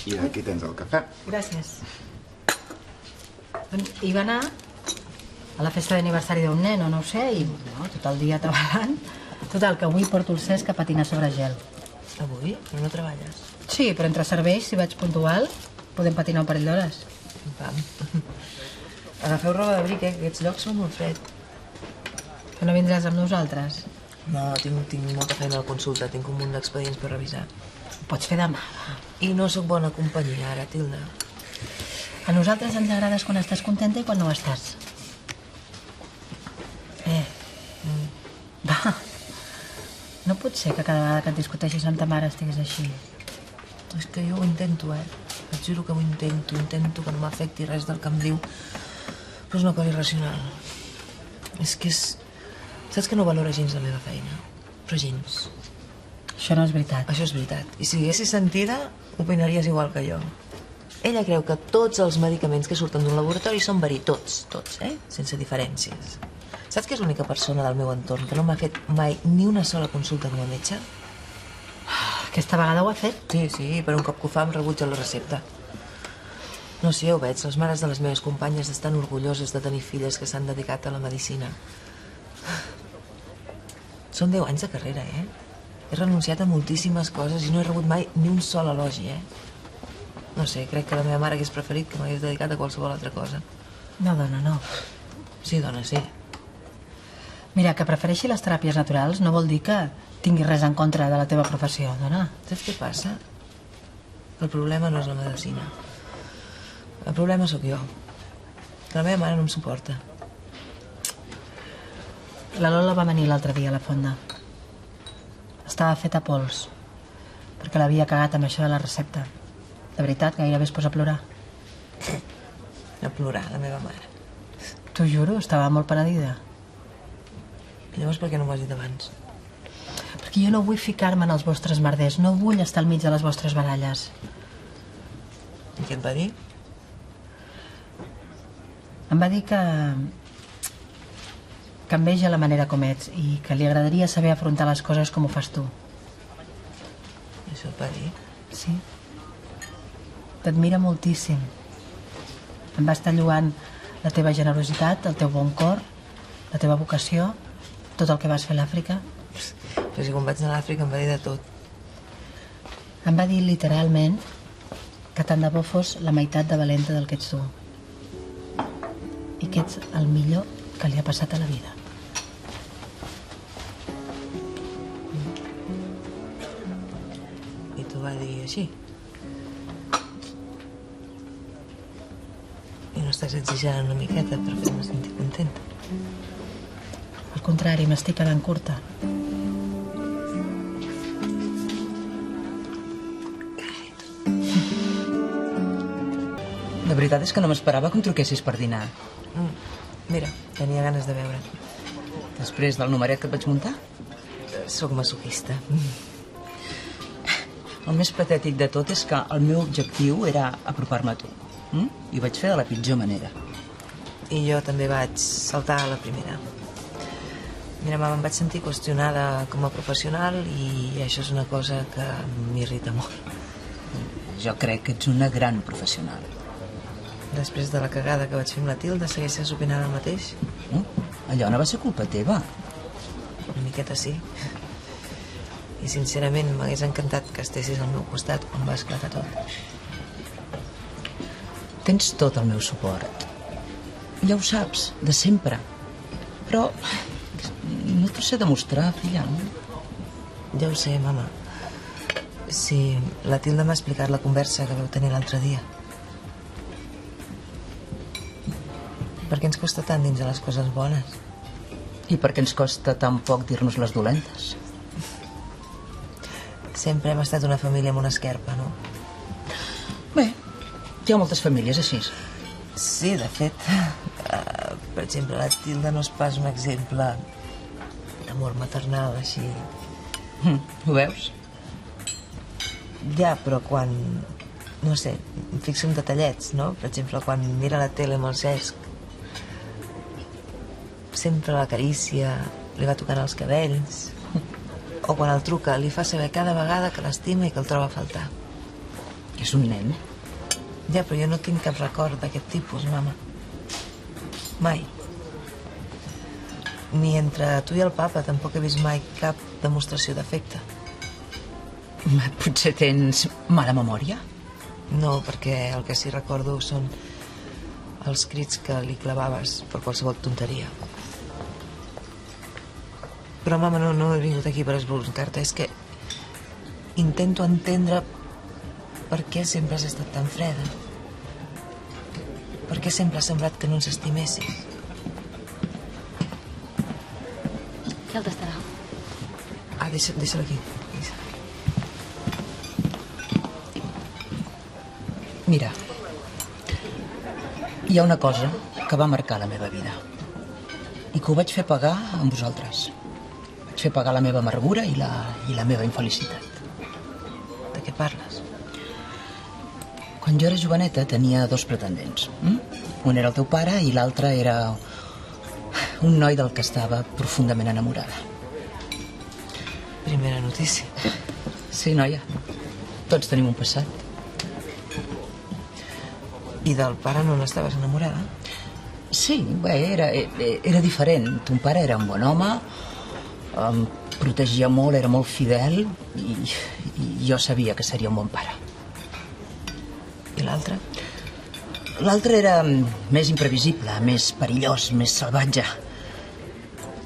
I aquí tens el cafè. Gràcies. Hi va anar a la festa d'aniversari d'un nen, o no ho sé, i tot el dia treballant. Total, que avui porto el Cesc a patinar sobre gel. Avui? Però no treballes? Sí, però entre serveis, si vaig puntual, podem patinar un parell d'hores. Pam. Agafeu roba d'abric, que aquests llocs són molt fred. Que no vindràs amb nosaltres? No, tinc molta feina a la consulta, tinc un munt d'expedients per revisar. Ho pots fer demà. I no sóc bona companyia, ara, Tilda. A nosaltres ens agrades quan estàs contenta i quan no ho estàs. Va. No pot ser que cada vegada que et discuteixis amb ta mare estiguis així. És que jo ho intento, Et juro que ho intento que no m'afecti res del que em diu. Però és una cosa irracional. És que és... Saps que no valora gens la meva feina? Però gens. Això no és veritat. Això és veritat. I si haguessis sentida, opinaries igual que jo. Ella creu que tots els medicaments que surten d'un laboratori són verí. Tots, sense diferències. Saps que és l'única persona del meu entorn que no m'ha fet mai ni una sola consulta com a metge? Aquesta vegada ho ha fet? Sí, per un cop que ho fa em rebutja la recepta. No sé, ja ho veig, les mares de les meves companyes estan orgulloses de tenir filles que s'han dedicat a la medicina. Són 10 anys de carrera, He renunciat a moltíssimes coses i no he rebut mai ni un sol elogi, No sé, crec que la meva mare hagués preferit que m'hagués dedicat a qualsevol altra cosa. No, dona, no. Sí, dona, sí. Mira, que prefereixi les teràpies naturals no vol dir que tinguis res en contra de la teva professió, dona. Saps què passa? El problema no és la medicina. El problema sóc jo. Que la meva mare no em suporta. La Lola va venir l'altre dia a la fonda. Estava feta a pols, perquè l'havia cagat amb això de la recepta. De veritat, gairebé es posa a plorar. A plorar, la meva mare. T'ho juro, estava molt penedida. I llavors per què no m'ho has dit abans? Perquè jo no vull ficar-me en els vostres merders, no vull estar al mig de les vostres baralles. I què et va dir? Em va dir que enveja la manera com ets i que li agradaria saber afrontar les coses com ho fas tu. Això et va dir? Sí. T'admira moltíssim. Em va estar lloant la teva generositat, el teu bon cor, la teva vocació, tot el que vas fer a l'Àfrica. Però si quan vaig anar a l'Àfrica em va dir de tot. Em va dir literalment que tant de bo fos la meitat de valenta del que ets tu. I que ets el millor que li ha passat a la vida. I t'ho va dir així? I no estàs exagerant una miqueta per fer-me sentir contenta? Al contrari, m'estic quedant curta. La veritat és que no m'esperava que em truquessis per dinar. Mira, tenia ganes de veure. Després del numeret que et vaig muntar? Sóc masoquista. El més patètic de tot és que el meu objectiu era apropar-me a tu. I ho vaig fer de la pitjor manera. I jo també vaig saltar a la primera. Mira, mama, em vaig sentir qüestionada com a professional i això és una cosa que m'irrita molt. Jo crec que ets una gran professional. Després de la cagada que vaig fer amb la Tilda, segueixes opinant el mateix? Allò no va ser culpa teva. Una miqueta sí. I sincerament m'hagués encantat que estessis al meu costat quan va esclatar tot. Tens tot el meu suport. Ja ho saps, de sempre. Però no t'ho sé demostrar, filla. Ja ho sé, mama. Sí, la Tilda m'ha explicat la conversa que vau tenir l'altre dia. Per què ens costa tant dins de les coses bones? I per què ens costa tan poc dir-nos les dolentes? Sempre hem estat una família amb una esquerpa, no? Bé, hi ha moltes famílies així. Sí, de fet. Per exemple, la Tilda no és pas un exemple d'amor maternal, així. Ho veus? Ja, però quan... No sé, em fixo en detallets, no? Per exemple, quan mira la tele amb el Cesc, sempre l'acarícia, li va tocant els cabells, o quan el truca li fa saber cada vegada que l'estima i que el troba a faltar. és un nen. Ja, però jo no tinc cap record d'aquest tipus, mama. Mai. Ni entre tu i el papa tampoc he vist mai cap demostració d'afecte. Potser tens mala memòria? No, perquè el que sí recordo són els crits que li clavaves per qualsevol tonteria. Però, mama, no he vingut aquí per esbroncar-te. És que intento entendre per què sempre has estat tan freda. Per què sempre ha semblat que no ens estimessis. Què el tastarà? Ah, deixa'l aquí. Mira, hi ha una cosa que va marcar la meva vida i que ho vaig fer pagar amb vosaltres. Vaig fer pagar la meva amargura i la meva infelicitat. De què parles? Quan jo era joveneta tenia 2 pretendents. Un era el teu pare i l'altre era un noi del que estava profundament enamorada. Primera notícia. Sí, noia, tots tenim un passat. I del pare no n'estaves enamorada? Sí, bé, era diferent. Ton pare era un bon home, em protegia molt, era molt fidel i jo sabia que seria un bon pare. I l'altre? L'altre era més imprevisible, més perillós, més salvatge.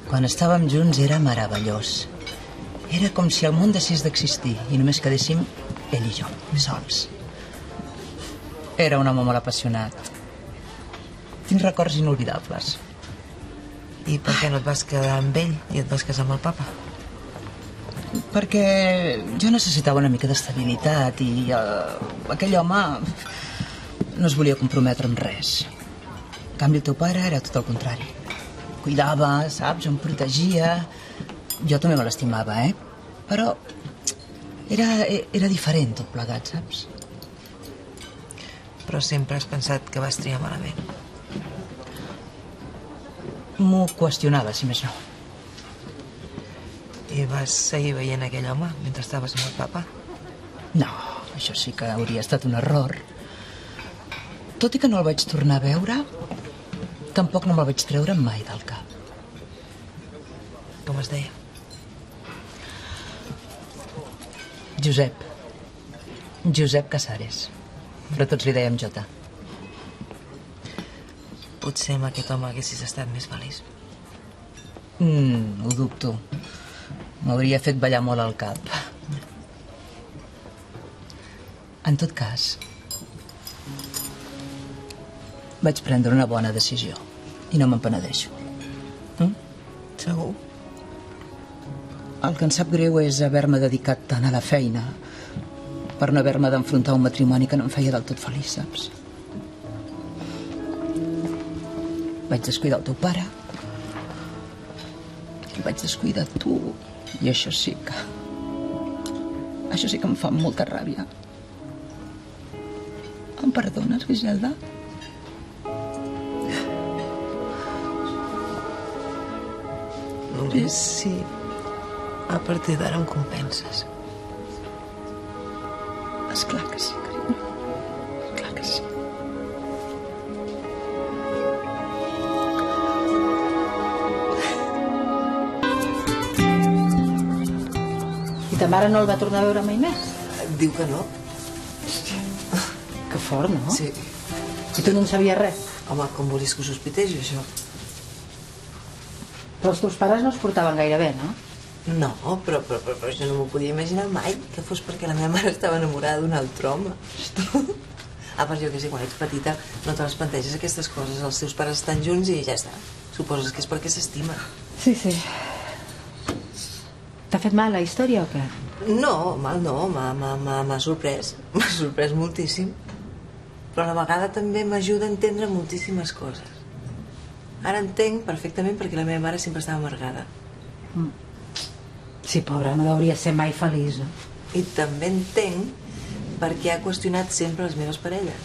Quan estàvem junts era meravellós. Era com si el món deixés d'existir i només quedéssim ell i jo, sols. Era un home molt apassionat. Tinc records inolvidables. I per què no et vas quedar amb ell i et vas casar amb el papa? Perquè jo necessitava una mica d'estabilitat i aquell home no es volia comprometre amb res. En canvi, el teu pare era tot el contrari. Cuidava, saps, em protegia. Jo també me l'estimava, Però era diferent tot plegat, saps? Però sempre has pensat que vas triar malament. M'ho qüestionava, si més no. I vas seguir veient aquell home mentre estaves amb el papa? No, això sí que hauria estat un error. Tot i que no el vaig tornar a veure, tampoc no me'l vaig treure mai del cap. Com es deia? Josep. Josep Casares. Però tots li dèiem Jota. Potser amb aquest home haguessis estat més feliç. Ho dubto. M'hauria fet ballar molt al cap. En tot cas, vaig prendre una bona decisió i no me'n penedeixo. Segur? El que em sap greu és haver-me dedicat tant a la feina per no haver-me d'enfrontar un matrimoni que no em feia del tot feliç, saps? Vaig descuidar el teu pare, i vaig descuidar tu, i això sí que em fa molta ràbia. Em perdones, Griselda? Només si a partir d'ara em compenses. Esclar que sí, carinyo. Clar que sí. I ta mare no el va tornar a veure mai més? Diu que no. Que fort, no? Sí. I tu no en sabies res? Home, com volies que ho sospitegi, això? Però els teus pares no es portaven gaire bé, no? No, però jo no m'ho podia imaginar mai, que fos perquè la meva mare estava enamorada d'un altre home. A part, jo que sé, quan ets petita no te les planteges aquestes coses. Els teus pares estan junts i ja està. Suposes que és perquè s'estimen. Sí, sí. T'ha fet mal la història o què? No, mal no, m'ha sorprès. M'ha sorprès moltíssim. Però a la vegada també m'ajuda a entendre moltíssimes coses. Ara entenc perfectament perquè la meva mare sempre estava amargada. Sí, pobra, no hauria ser mai feliç, no? I també entenc per què ha qüestionat sempre les meves parelles.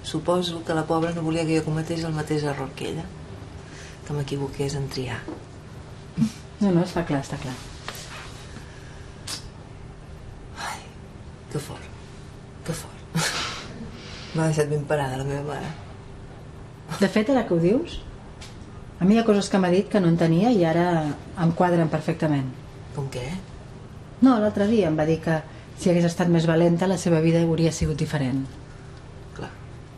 Suposo que la pobra no volia que jo cometés el mateix error que ella. Que m'equivoqués en triar. No, està clar, està clar. Ai, que fort, que fort. M'ha deixat ben parada la meva mare. De fet, ara que ho dius, a mi hi ha coses que m'ha dit que no entenia i ara em quadren perfectament. Com què? No, l'altre dia em va dir que si hagués estat més valenta la seva vida hauria sigut diferent. Clar,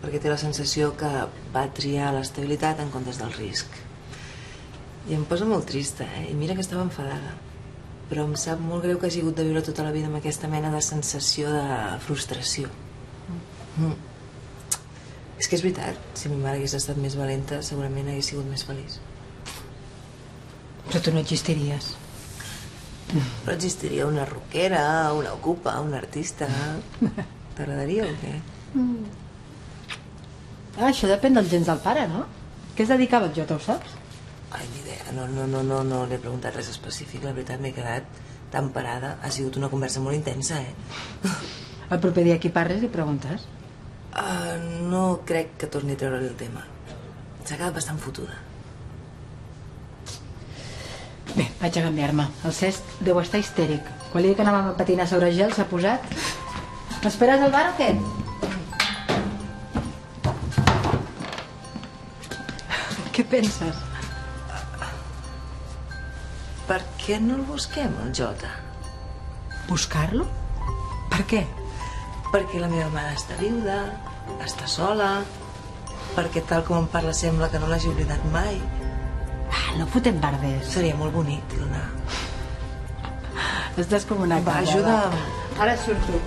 perquè té la sensació que va triar l'estabilitat en comptes del risc. I em posa molt trista, I mira que estava enfadada. Però em sap molt greu que hagi hagut de viure tota la vida amb aquesta mena de sensació de frustració. És que és veritat, si mi mare hagués estat més valenta, segurament hagués sigut més feliç. Però tu no existiries. Però existiria una rockera, una ocupa, un artista... T'agradaria o què? Això depèn dels gens del pare, no? Què es dedicava el Jota, ho saps? Ai, ni idea, no l'he preguntat res específic, la veritat m'he quedat tan parada, ha sigut una conversa molt intensa, El proper dia que hi parles i preguntes. No crec que torni a treure el tema. S'ha quedat bastant fotuda. Bé, vaig a canviar-me. El Cesc deu estar histèric. Quan li dic que anàvem a patinar sobre gel s'ha posat. M'esperes al bar o què? Què penses? Per què no el busquem, el Jota? Buscar-lo? Per què? Perquè la meva mare està viuda, està sola, perquè tal com em parla sembla que no l'hagi oblidat mai. No fotem barders. Seria molt bonic, Luna. Estàs com una Va, cabra. ajuda'm. Ara surto.